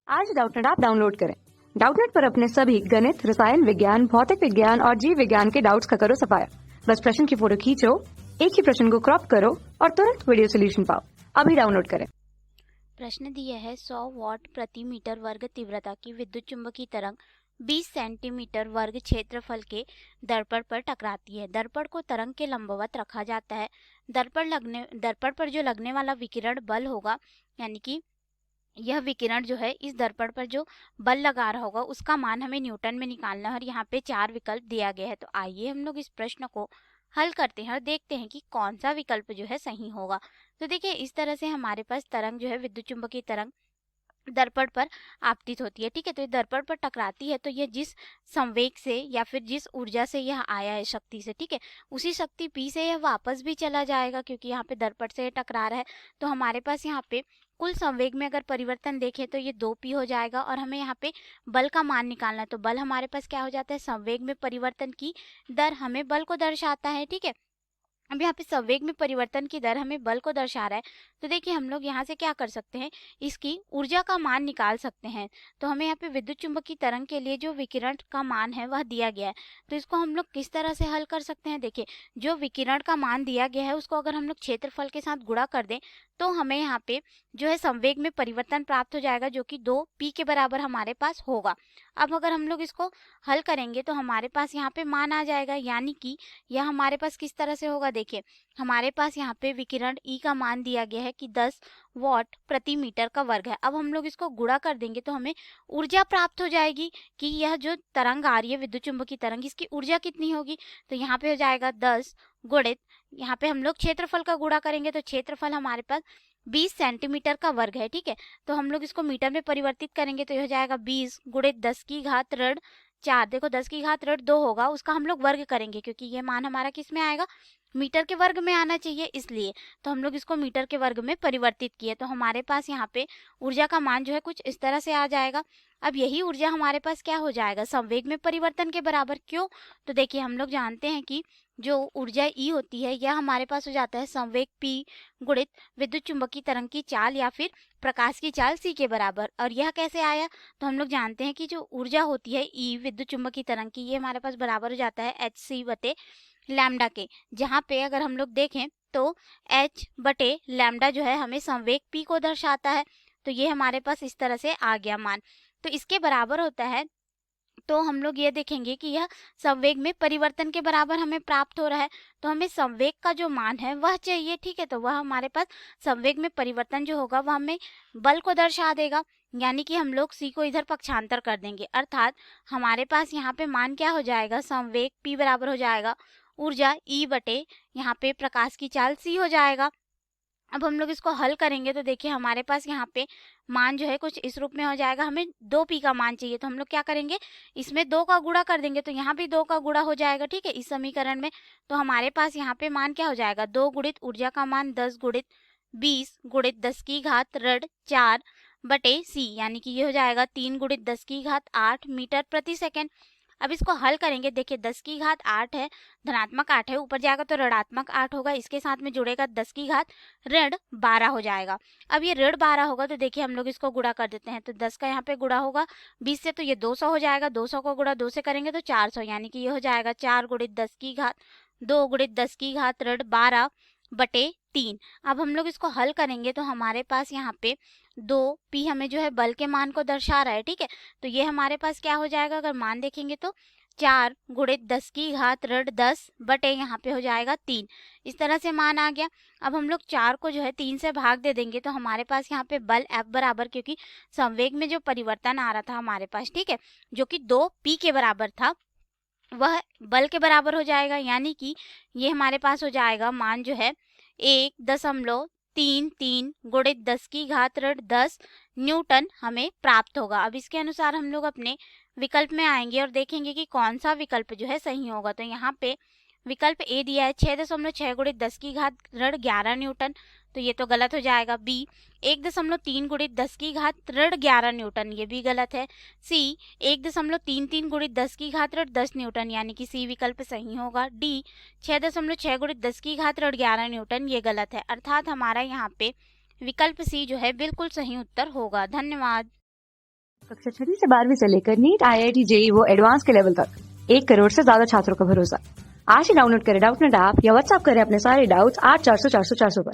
आज Doubtnut app download करें। Doubtnut पर अपने सभी गणित, रसायन विज्ञान, भौतिक विज्ञान और जीव विज्ञान के डाउट्स का करो सफाया। बस प्रश्न की फोटो खींचो, एक ही प्रश्न को क्रॉप करो और तुरंत वीडियो सोल्यूशन पाओ। अभी डाउनलोड करें। प्रश्न दिया है 100 वॉट प्रति मीटर वर्ग तीव्रता की विद्युत चुंबकीय तरंग 20 सेंटीमीटर वर्ग क्षेत्रफल के दर्पण पर टकराती है। दर्पण को तरंग के लंबवत रखा जाता है। दर्पण पर जो लगने वाला विकिरण बल होगा, यानी कि यह विकिरण जो है इस दर्पण पर जो बल लगा रहा होगा उसका मान हमें न्यूटन में निकालना है और यहाँ पे 4 विकल्प दिया गया है। तो आइए हम लोग इस प्रश्न को हल करते हैं और देखते हैं कि कौन सा विकल्प जो है सही होगा। तो देखिए, इस तरह से हमारे पास तरंग जो है, विद्युत चुंबकीय तरंग दर्पण पर आपतित होती है। ठीक है, तो ये दर्पण पर टकराती है तो ये जिस संवेग से या फिर जिस ऊर्जा से यह आया है, शक्ति से, ठीक है, उसी शक्ति P से यह वापस भी चला जाएगा, क्योंकि यहाँ पे दर्पण से टकरा रहा है। तो हमारे पास यहाँ पे कुल संवेग में अगर परिवर्तन देखें तो ये 2P हो जाएगा और हमें यहाँ पे बल का मान निकालना है। तो बल हमारे पास क्या हो जाता है, संवेग में परिवर्तन की दर हमें बल को दर्शाता है। ठीक है, अब यहाँ पे संवेग में परिवर्तन की दर हमें बल को दर्शा रहा है। तो देखिए, हम लोग यहाँ से क्या कर सकते हैं, इसकी ऊर्जा का मान निकाल सकते हैं। तो हमें यहाँ पे विद्युत चुंबकीय तरंग के लिए जो विकिरण का मान है वह दिया गया है। तो इसको हम लोग किस तरह से हल कर सकते हैं, देखिए, जो विकिरण का मान दिया गया है उसको अगर हम लोग क्षेत्रफल के साथ गुणा कर दें तो हमें यहाँ पे जो है संवेग में परिवर्तन प्राप्त हो जाएगा, जो कि 2P के बराबर हमारे पास होगा। अब अगर हम लोग इसको हल करेंगे तो हमारे पास यहाँ पे मान आ जाएगा, यानी कि यह हमारे पास किस तरह से होगा, देखिए, हमारे पास यहाँ पे विकिरण E का मान दिया गया है कि 10 वॉट प्रति मीटर का वर्ग है। अब हम लोग इसको गुणा कर देंगे तो हमें ऊर्जा प्राप्त हो जाएगी कि यह जो तरंग आ रही है, विद्युत चुंबकीय तरंग, इसकी ऊर्जा कितनी होगी। तो यहाँ पे हो जाएगा 10 गुणित, यहाँ पे हम लोग क्षेत्रफल का गुणा करेंगे तो क्षेत्रफल हमारे पास 20 सेंटीमीटर का वर्ग है। ठीक है, तो हम लोग इसको मीटर में परिवर्तित करेंगे तो यह हो जाएगा 20 गुणित 10 की घात ऋण 4। देखो, 10 की घात ऋण 2 होगा, उसका हम लोग वर्ग करेंगे क्योंकि ये मान हमारा किस में आएगा, मीटर के वर्ग में आना चाहिए, इसलिए तो हम लोग इसको मीटर के वर्ग में परिवर्तित किए। तो हमारे पास यहाँ पे ऊर्जा का मान जो है कुछ इस तरह से आ जाएगा। अब यही ऊर्जा हमारे पास क्या हो जाएगा, संवेग में परिवर्तन के बराबर। क्यों, तो देखिए, हम लोग जानते हैं कि जो ऊर्जा E होती है यह हमारे पास हो जाता है संवेग P गुणित विद्युत चुंबकीय तरंग की चाल या फिर प्रकाश की चाल C के बराबर। और यह कैसे आया, तो हम लोग जानते हैं कि जो ऊर्जा होती है E विद्युत चुंबकीय तरंग की, ये हमारे पास बराबर हो जाता है hc बटे लैम्डा के, जहाँ पे अगर हम लोग देखें तो h बटे लैम्डा जो है हमें संवेग P को दर्शाता है। तो ये हमारे पास इस तरह से आ गया मान, तो इसके बराबर होता है। तो हम लोग ये देखेंगे कि यह संवेग में परिवर्तन के बराबर हमें प्राप्त हो रहा है। तो हमें संवेग का जो मान है वह चाहिए। ठीक है, तो वह हमारे पास संवेग में परिवर्तन जो होगा वह हमें बल को दर्शा देगा, यानी कि हम लोग C को इधर पक्षांतर कर देंगे, अर्थात हमारे पास यहाँ पे मान क्या हो जाएगा, संवेग P बराबर हो जाएगा ऊर्जा E बटे यहाँ पे प्रकाश की चाल C हो जाएगा। अब हम लोग इसको हल करेंगे तो देखिए, हमारे पास यहाँ पे मान जो है कुछ इस रूप में हो जाएगा। हमें 2P का मान चाहिए, तो हम लोग क्या करेंगे, इसमें 2 का गुणा कर देंगे तो यहाँ भी 2 का गुणा हो जाएगा। ठीक है, इस समीकरण में तो हमारे पास यहाँ पे मान क्या हो जाएगा, 2 गुणित ऊर्जा का मान 10 गुणित 20 गुणित 10 की घात ऋण 4 बटे C, यानी कि ये हो जाएगा 3 गुणित 10 की घात 8 मीटर प्रति सेकेंड। अब इसको हल करेंगे, देखिए 10 की घात 8 है, धनात्मक 8 है, ऊपर जाएगा तो ऋणात्मक 8 होगा, इसके साथ में जुड़ेगा 10 की घात ऋण 12 हो जाएगा। अब ये ऋण 12 होगा तो देखिए हम लोग इसको गुणा कर देते हैं, तो 10 का यहाँ पे गुणा होगा 20 से तो ये 200 हो जाएगा, 200 को गुणा 2 से करेंगे तो 400, यानी कि ये हो जाएगा 4 गुणित 10 की घात 2 गुणित 10 की घात ऋण 12 बटे 3। अब हम लोग इसको हल करेंगे तो हमारे पास यहाँ पे 2P हमें जो है बल के मान को दर्शा रहा है। ठीक है, तो ये हमारे पास क्या हो जाएगा, अगर मान देखेंगे तो 4 गुणित 10 की घात ऋण 10 बटे यहाँ पे हो जाएगा 3। इस तरह से मान आ गया। अब हम लोग 4 को जो है 3 से भाग दे देंगे तो हमारे पास यहाँ पे बल F बराबर, क्योंकि संवेग में जो परिवर्तन आ रहा था हमारे पास, ठीक है, जो कि 2P के बराबर था, वह बल के बराबर हो जाएगा, यानी कि ये हमारे पास हो जाएगा मान जो है 1.33 गुणित 10 की घात ऋण 10 न्यूटन हमें प्राप्त होगा। अब इसके अनुसार हम लोग अपने विकल्प में आएंगे और देखेंगे कि कौन सा विकल्प जो है सही होगा। तो यहाँ पे विकल्प ए दिया है 6.6 गुणित 10 की घात ऋण 11 न्यूटन, तो ये तो गलत हो जाएगा। बी 1.3 गुणित 10 की घात ऋण 11 न्यूटन, ये भी गलत है। सी 1.33 गुणित 10 की घात ऋण 10 न्यूटन, यानी कि सी विकल्प सही होगा। डी 6.6 गुणित 10 की घात ऋण 11 न्यूटन, ये गलत है, अर्थात हमारा यहाँ पे विकल्प सी जो है बिल्कुल सही उत्तर होगा। धन्यवाद। कक्षा 6वीं से 12वीं से लेकर नीट, IIT, JEE वो एडवांस के लेवल तक 1 करोड़ से ज्यादा छात्रों का भरोसा। आज ही डाउनलोड करें डाउटनेट ऐप या व्हाट्सएप करें अपने सारे डाउट्स 8400 400 400 पर।